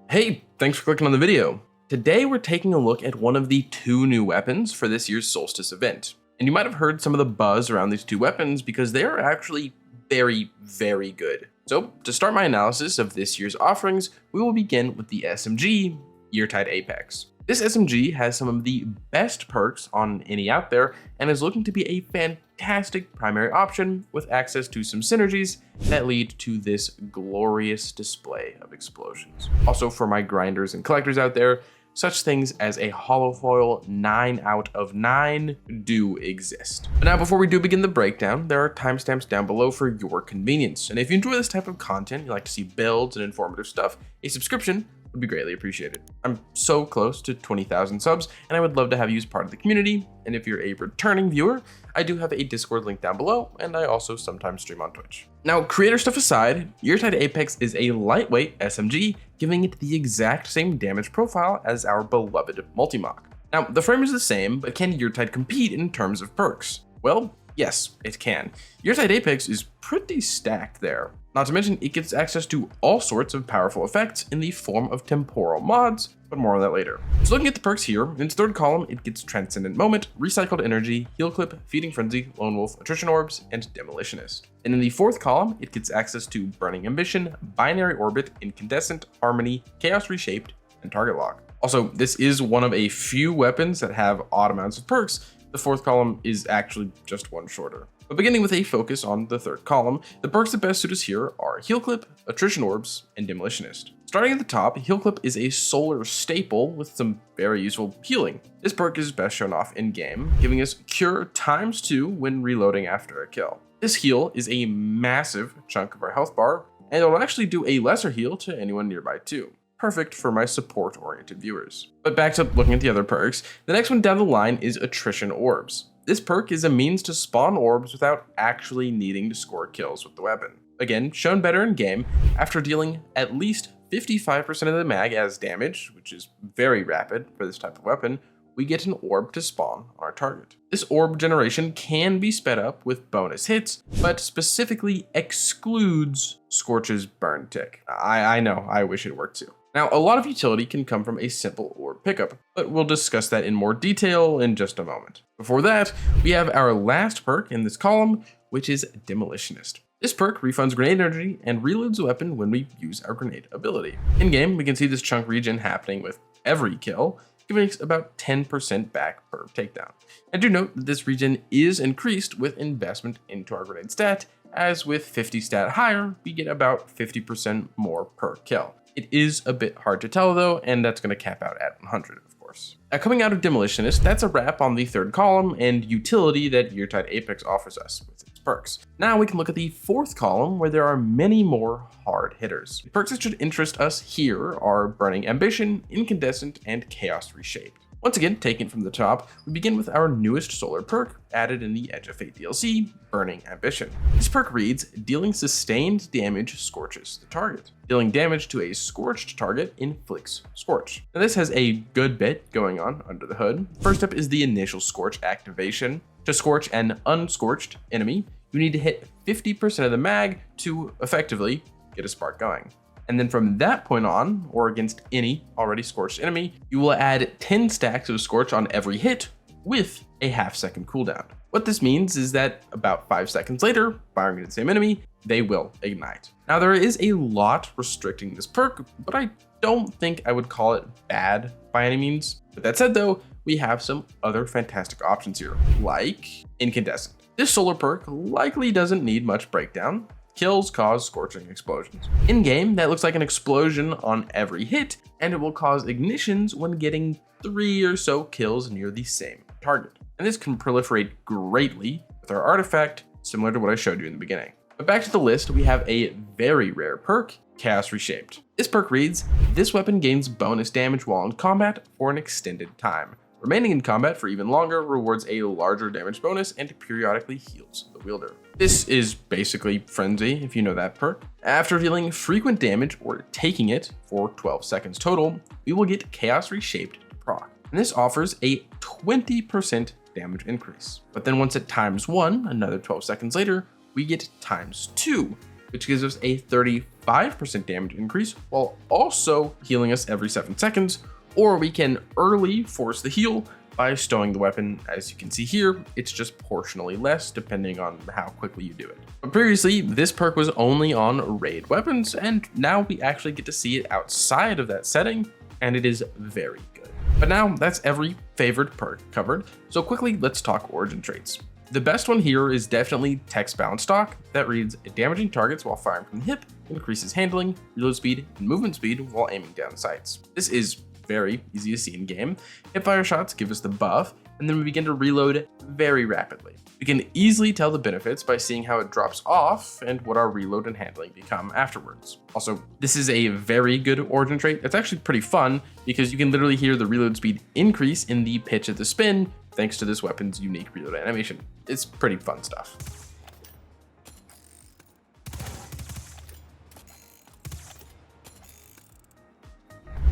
Hey, thanks for clicking on the video. Today we're taking a look at one of the two new weapons for this year's Solstice event. And you might have heard some of the buzz around these two weapons because they are actually very, very good. So to start my analysis of this year's offerings, we will begin with the SMG, Yeartide Apex. This SMG has some of the best perks on any out there and is looking to be a fantastic primary option with access to some synergies that lead to this glorious display of explosions. Also for my grinders and collectors out there, such things as a holofoil 9 out of 9 do exist. But now before we do begin the breakdown, there are timestamps down below for your convenience. And if you enjoy this type of content, you like to see builds and informative stuff, a subscription would be greatly appreciated. I'm so close to 20,000 subs and I would love to have you as part of the community. And if you're a returning viewer, I do have a Discord link down below and I also sometimes stream on Twitch. Now, creator stuff aside, Yeartide Apex is a lightweight SMG, giving it the exact same damage profile as our beloved Multimach. Now, the frame is the same, but can Yeartide compete in terms of perks? Well, yes, it can. Yeartide Apex is pretty stacked there. Not to mention, it gets access to all sorts of powerful effects in the form of temporal mods, but more on that later. So looking at the perks here, in its third column, it gets Transcendent Moment, Recycled Energy, Heal Clip, Feeding Frenzy, Lone Wolf, Attrition Orbs, and Demolitionist. And in the fourth column, it gets access to Burning Ambition, Binary Orbit, Incandescent, Harmony, Chaos Reshaped, and Target Lock. Also, this is one of a few weapons that have odd amounts of perks. The fourth column is actually just one shorter. But beginning with a focus on the third column, the perks that best suit us here are Heal Clip, Attrition Orbs, and Demolitionist. Starting at the top, Heal Clip is a solar staple with some very useful healing. This perk is best shown off in game, giving us Cure ×2 when reloading after a kill. This heal is a massive chunk of our health bar, and it'll actually do a lesser heal to anyone nearby too. Perfect for my support-oriented viewers. But back to looking at the other perks, the next one down the line is Attrition Orbs. This perk is a means to spawn orbs without actually needing to score kills with the weapon. Again, shown better in game, after dealing at least 55% of the mag as damage, which is very rapid for this type of weapon, we get an orb to spawn on our target. This orb generation can be sped up with bonus hits, but specifically excludes Scorch's burn tick. I know, I wish it worked too. Now, a lot of utility can come from a simple orb pickup, but we'll discuss that in more detail in just a moment. Before that, we have our last perk in this column, which is Demolitionist. This perk refunds grenade energy and reloads the weapon when we use our grenade ability. In game, we can see this chunk regen happening with every kill, giving us about 10% back per takedown. And do note that this regen is increased with investment into our grenade stat, as with 50 stat higher, we get about 50% more per kill. It is a bit hard to tell though, and that's going to cap out at 100, of course. Now coming out of Demolitionist, that's a wrap on the third column and utility that Yeartide Apex offers us with its perks. Now we can look at the fourth column where there are many more hard hitters. The perks that should interest us here are Burning Ambition, Incandescent, and Chaos Reshaped. Once again, taken from the top, we begin with our newest solar perk added in the Edge of Fate DLC, Burning Ambition. This perk reads, dealing sustained damage scorches the target. Dealing damage to a scorched target inflicts Scorch. Now this has a good bit going on under the hood. First up is the initial Scorch activation. To scorch an unscorched enemy, you need to hit 50% of the mag to effectively get a spark going. And then from that point on, or against any already scorched enemy, you will add 10 stacks of Scorch on every hit with a half-second cooldown. What this means is that about 5 seconds later, firing at the same enemy, they will ignite. Now there is a lot restricting this perk, but I don't think I would call it bad by any means. With that said though, we have some other fantastic options here, like Incandescent. This solar perk likely doesn't need much breakdown. Kills cause scorching explosions. In game, that looks like an explosion on every hit, and it will cause ignitions when getting 3 or so kills near the same target. And this can proliferate greatly with our artifact, similar to what I showed you in the beginning. But back to the list, we have a very rare perk, Chaos Reshaped. This perk reads, this weapon gains bonus damage while in combat for an extended time. Remaining in combat for even longer rewards a larger damage bonus and periodically heals the wielder. This is basically Frenzy, if you know that perk. After dealing frequent damage or taking it for 12 seconds total, we will get Chaos Reshaped to proc. And this offers a 20% damage increase. But then once it times 1, another 12 seconds later, we get times 2, which gives us a 35% damage increase while also healing us every 7 seconds, or we can early force the heal by stowing the weapon. As you can see here, it's just proportionally less depending on how quickly you do it. But previously, this perk was only on raid weapons, and now we actually get to see it outside of that setting, and it is very good. But now that's every favorite perk covered, so quickly let's talk origin traits. The best one here is definitely text bound stock that reads damaging targets while firing from the hip, increases handling, reload speed, and movement speed while aiming down sights. This is very easy to see in game. Hipfire shots give us the buff, and then we begin to reload very rapidly. We can easily tell the benefits by seeing how it drops off and what our reload and handling become afterwards. Also, this is a very good origin trait. It's actually pretty fun because you can literally hear the reload speed increase in the pitch of the spin thanks to this weapon's unique reload animation. It's pretty fun stuff.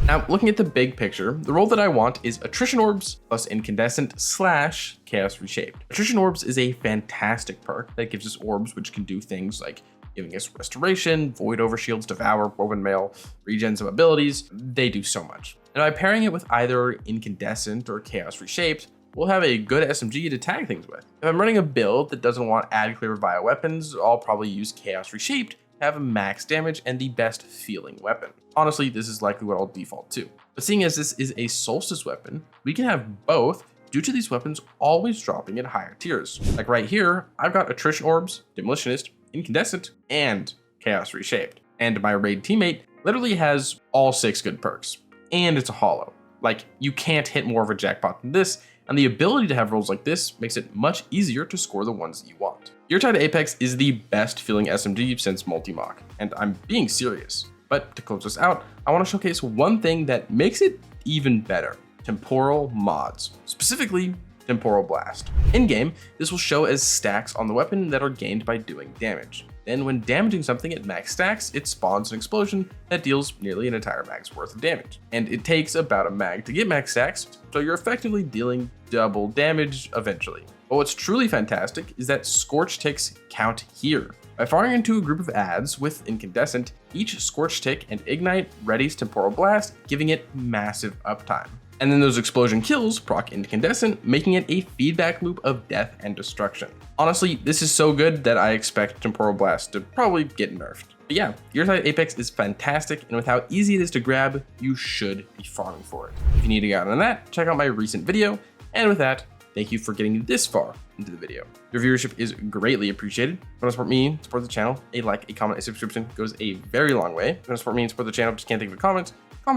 Now, looking at the big picture, the role that I want is Attrition Orbs plus Incandescent / Chaos Reshaped. Attrition Orbs is a fantastic perk that gives us orbs which can do things like giving us Restoration, Void Overshields, Devour, Woven Mail, regen some abilities. They do so much. And by pairing it with either Incandescent or Chaos Reshaped, we'll have a good SMG to tag things with. If I'm running a build that doesn't want add clear via weapons, I'll probably use Chaos Reshaped to have max damage and the best feeling weapon. Honestly, this is likely what I'll default to. But seeing as this is a Solstice weapon, we can have both due to these weapons always dropping at higher tiers. Like right here, I've got Attrition Orbs, Demolitionist, Incandescent, and Chaos Reshaped. And my raid teammate literally has all 6 good perks. And it's a holo. Like, you can't hit more of a jackpot than this, and the ability to have rolls like this makes it much easier to score the ones that you want. Yeartide Apex is the best feeling SMG since Multi-Mach, and I'm being serious. But to close this out, I want to showcase one thing that makes it even better: temporal mods, specifically Temporal Blast. In-game, this will show as stacks on the weapon that are gained by doing damage. Then when damaging something at max stacks, it spawns an explosion that deals nearly an entire mag's worth of damage. And it takes about a mag to get max stacks, so you're effectively dealing double damage eventually. But what's truly fantastic is that Scorch Ticks count here. By firing into a group of adds with Incandescent, each Scorch Tick and Ignite readies Temporal Blast, giving it massive uptime. And then those explosion kills proc Incandescent, making it a feedback loop of death and destruction. Honestly, this is so good that I expect Temporal Blast to probably get nerfed. But yeah, Yeartide Apex is fantastic, and with how easy it is to grab, you should be farming for it. If you need a guide on that, check out my recent video. And with that, thank you for getting this far into the video. Your viewership is greatly appreciated. If you want to support me, support the channel, a like, a comment, a subscription goes a very long way. If you want to support me and support the channel, just can't think of a comment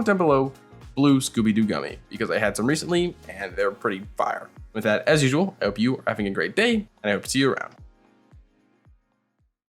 down below blue Scooby-Doo gummy, because I had some recently and they're pretty fire. With that, as usual, I hope you are having a great day, and I hope to see you around.